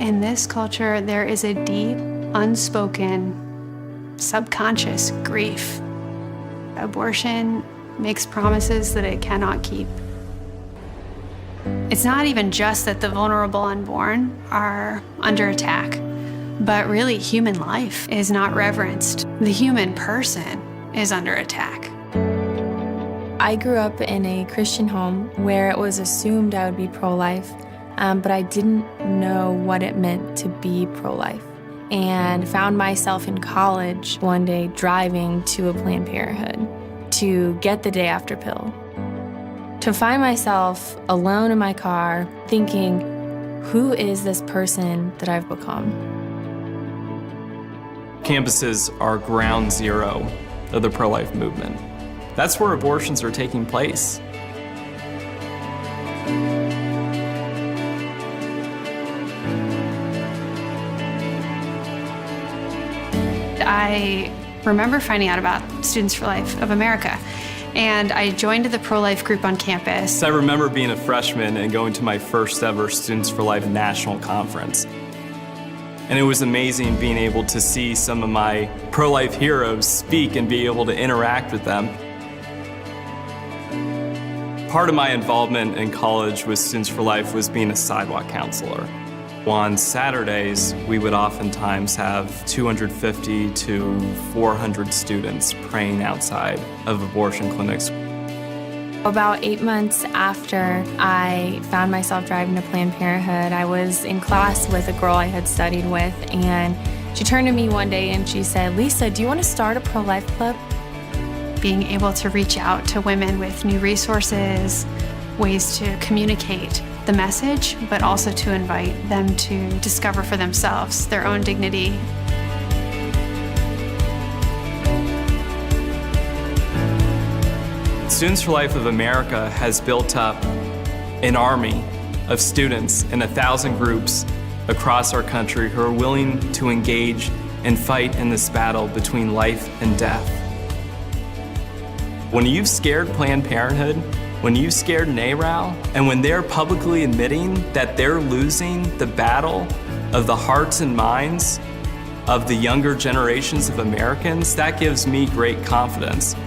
In this culture, there is a deep, unspoken, subconscious grief. Abortion makes promises that it cannot keep. It's not even just that the vulnerable unborn are under attack, but really human life is not reverenced. The human person is under attack. I grew up in a Christian home where it was assumed I would be pro-life, but I didn't know what it meant to be pro-life, and found myself in college one day driving to a Planned Parenthood to get the day after pill. To find myself alone in my car thinking, who is this person that I've become? Campuses are ground zero of the pro-life movement. That's where abortions are taking place. I remember finding out about Students for Life of America, and I joined the pro-life group on campus. I remember being a freshman and going to my first ever Students for Life national conference. And it was amazing being able to see some of my pro-life heroes speak and be able to interact with them. Part of my involvement in college with Students for Life was being a sidewalk counselor. On Saturdays, we would oftentimes have 250 to 400 students praying outside of abortion clinics. About 8 months after I found myself driving to Planned Parenthood, I was in class with a girl I had studied with, and she turned to me one day and she said, "Lisa, do you want to start a pro-life club?" Being able to reach out to women with new resources, ways to communicate the message, but also to invite them to discover for themselves their own dignity. Students for Life of America has built up an army of students in 1,000 groups across our country who are willing to engage and fight in this battle between life and death. When you've scared Planned Parenthood, when you've scared NARAL, and when they're publicly admitting that they're losing the battle of the hearts and minds of the younger generations of Americans, that gives me great confidence.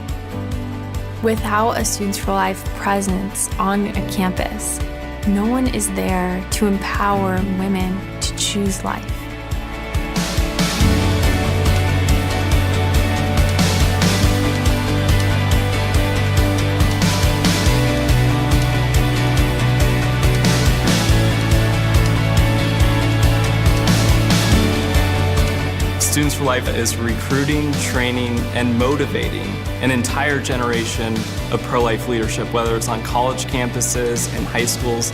Without a Students for Life presence on a campus, no one is there to empower women to choose life. Students for Life is recruiting, training, and motivating an entire generation of pro-life leadership, whether it's on college campuses, in high schools,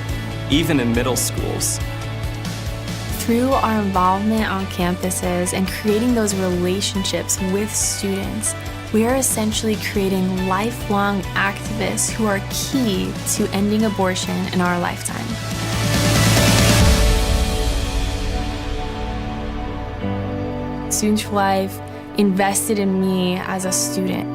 even in middle schools. Through our involvement on campuses and creating those relationships with students, we are essentially creating lifelong activists who are key to ending abortion in our lifetime. Students for Life invested in me as a student.